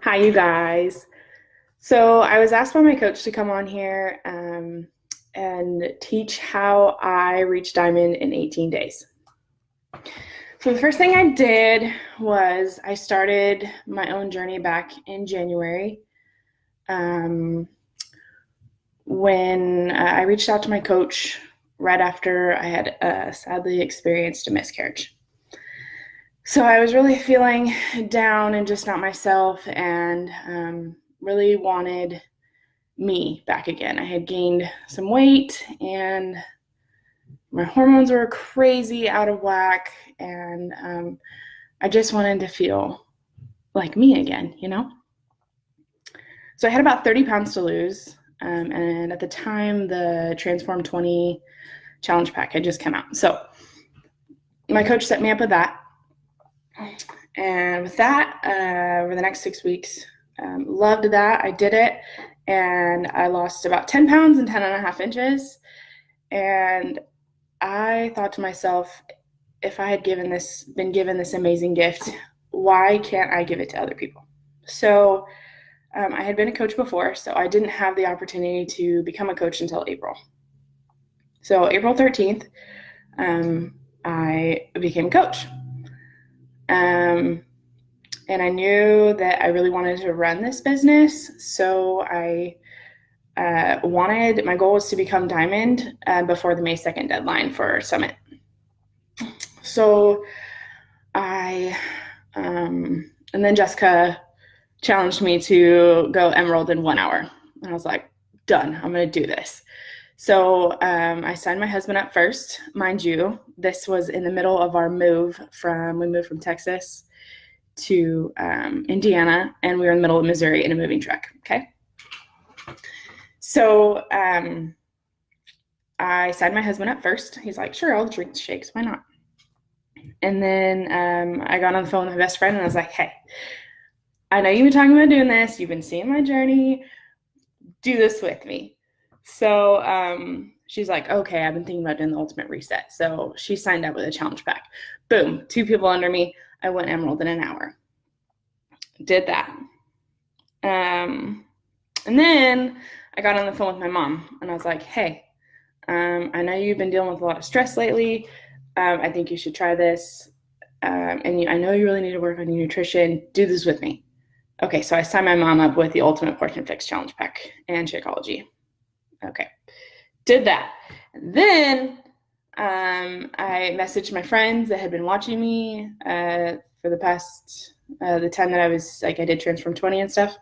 Hi, you guys. So I was asked by my coach to come on here and teach how I reached diamond in 18 days. So the first thing I did was I started my own journey back in January when I reached out to my coach right after I had sadly experienced a miscarriage. So I was really feeling down and just not myself, and really wanted me back again. I had gained some weight and my hormones were crazy out of whack, and I just wanted to feel like me again. So I had about 30 pounds to lose, and at the time, the Transform 20 challenge pack had just come out. So my coach set me up with that. And with that, over the next 6 weeks, loved that. I did it, and I lost about 10 pounds in 10 and a half inches. And I thought to myself, if I had been given this amazing gift, why can't I give it to other people? So I had been a coach before, so I didn't have the opportunity to become a coach until April. So April 13th, I became a coach. And I knew that I really wanted to run this business. So I my goal was to become diamond before the May 2nd deadline for Summit. So and then Jessica challenged me to go emerald in 1 hour. And I was like, done, I'm going to do this. So I signed my husband up first. Mind you, this was in the middle of our move we moved from Texas to Indiana, and we were in the middle of Missouri in a moving truck. Okay. So I signed my husband up first. He's like, sure, I'll drink the shakes. Why not? And then I got on the phone with my best friend and I was like, hey, I know you've been talking about doing this. You've been seeing my journey. Do this with me. So she's like, okay, I've been thinking about doing the ultimate reset. So she signed up with a challenge pack. Boom, 2 people under me. I went emerald in an hour. Did that. And then I got on the phone with my mom and I was like, hey, I know you've been dealing with a lot of stress lately. I think you should try this. I know you really need to work on your nutrition. Do this with me. Okay, so I signed my mom up with the Ultimate Portion Fix Challenge Pack and Shakeology. Okay, did that. And then I messaged my friends that had been watching me for the past, the time that I did Transform 20 and stuff.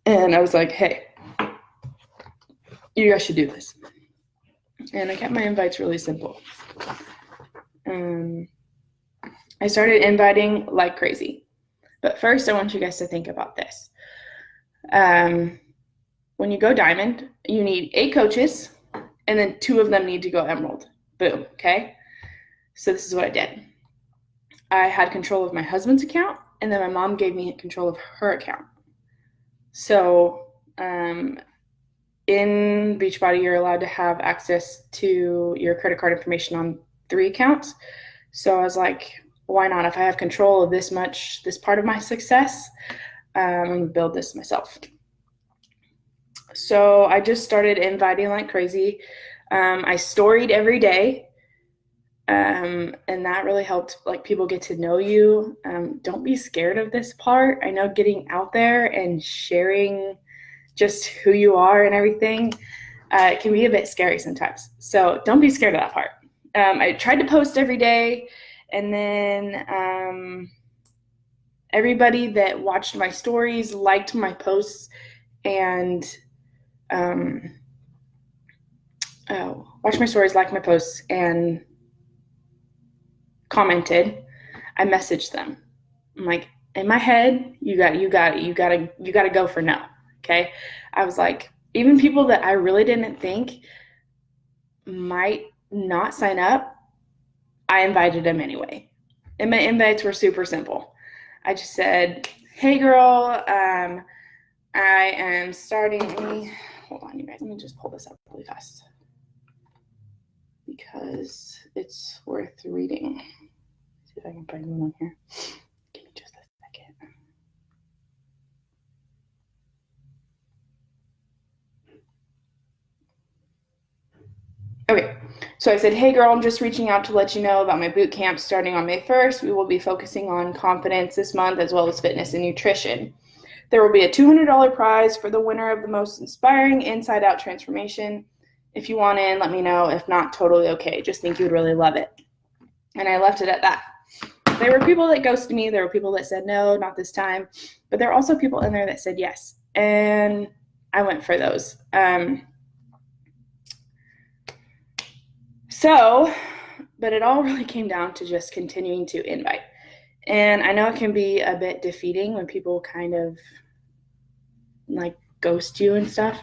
And I was like, hey, you guys should do this. And I kept my invites really simple. I started inviting like crazy. But first, I want you guys to think about this. When you go diamond, you need 8 coaches, and then 2 of them need to go emerald. Boom, okay? So this is what I did. I had control of my husband's account, and then my mom gave me control of her account. So in Beachbody, you're allowed to have access to your credit card information on 3 accounts. So I was like, why not? If I have control of this part of my success, I'm going to build this myself. So I just started inviting like crazy. I storied every day, and that really helped people get to know you. Don't be scared of this part. I know getting out there and sharing just who you are and everything it can be a bit scary sometimes. So don't be scared of that part. I tried to post every day. And then everybody that watched my stories liked my posts and watched my stories, liked my posts, and commented. I messaged them. I'm like, in my head, you gotta go for no. Okay. I was like, even people that I really didn't think might not sign up, I invited them anyway. And my invites were super simple. I just said, hey girl, I am starting, hold on you guys, let me just pull this up really fast because it's worth reading. Let's see if I can find one on here. Give me just a second. So I said, hey girl, I'm just reaching out to let you know about my boot camp starting on May 1st. We will be focusing on confidence this month as well as fitness and nutrition. There will be a $200 prize for the winner of the most inspiring inside out transformation. If you want in, let me know. If not, totally okay. Just think you would really love it. And I left it at that. There were people that ghosted me. There were people that said no, not this time. But there are also people in there that said yes. And I went for those. But it all really came down to just continuing to invite. And I know it can be a bit defeating when people kind of like ghost you and stuff,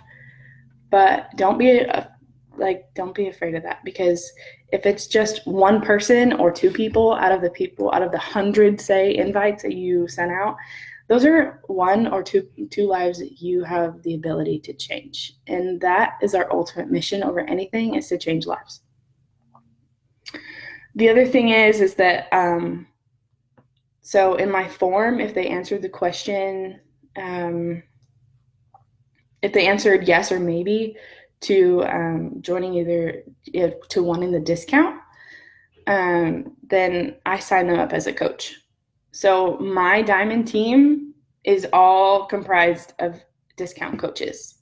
but don't be afraid of that, because if it's just one person or two people out of the 100, say, invites that you sent out, those are one or two lives that you have the ability to change. And that is our ultimate mission over anything, is to change lives. The other thing is that, so in my form, if they answered the question, if they answered yes or maybe to joining to wanting the discount, then I sign them up as a coach. So my diamond team is all comprised of discount coaches.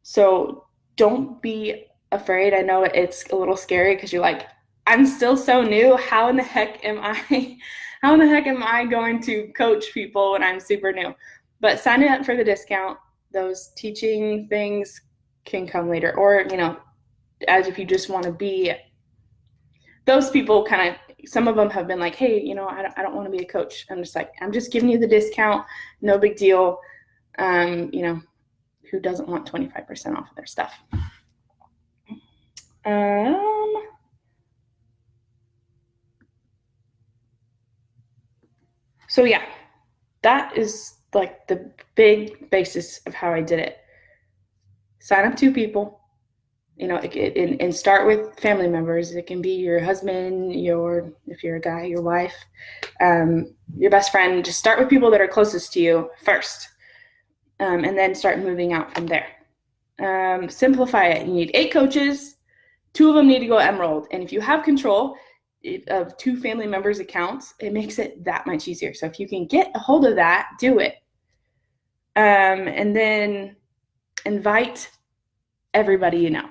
So don't be afraid. I know it's a little scary because you're like, I'm still so new. How in the heck am I going to coach people when I'm super new? But sign up for the discount. Those teaching things can come later. Or, as if you just want to be, those people kind of, some of them have been like, hey, I don't want to be a coach. I'm just like, I'm just giving you the discount. No big deal. Who doesn't want 25% off of their stuff? So yeah, that is like the big basis of how I did it. Sign up 2 people, and start with family members. It can be your husband, if you're a guy, your wife, your best friend. Just start with people that are closest to you first, and then start moving out from there. Simplify it. You need 8 coaches. 2 of them need to go Emerald. And if you have control of 2 family members' accounts, it makes it that much easier. So if you can get a hold of that, do it. And then invite everybody you know.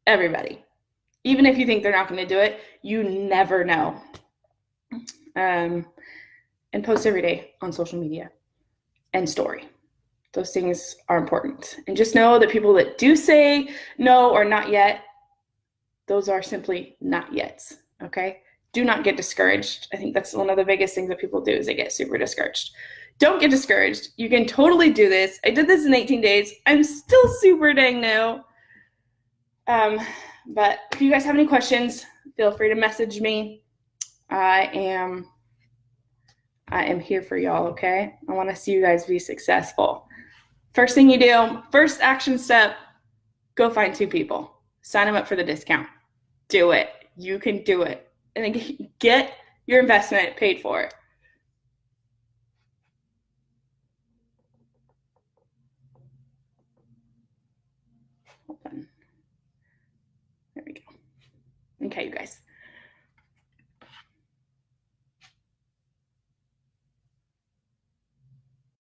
Everybody. Even if you think they're not going to do it, you never know. And post every day on social media and story. Those things are important. And just know that people that do say no or not yet, those are simply not yets, okay? Do not get discouraged. I think that's one of the biggest things that people do, is they get super discouraged. Don't get discouraged. You can totally do this. I did this in 18 days. I'm still super dang new. But if you guys have any questions, feel free to message me. I am here for y'all, okay? I want to see you guys be successful. First thing you do, first action step, go find 2 people. Sign them up for the discount. Do it. You can do it. And then get your investment paid for. Hold on. There we go. Okay, you guys.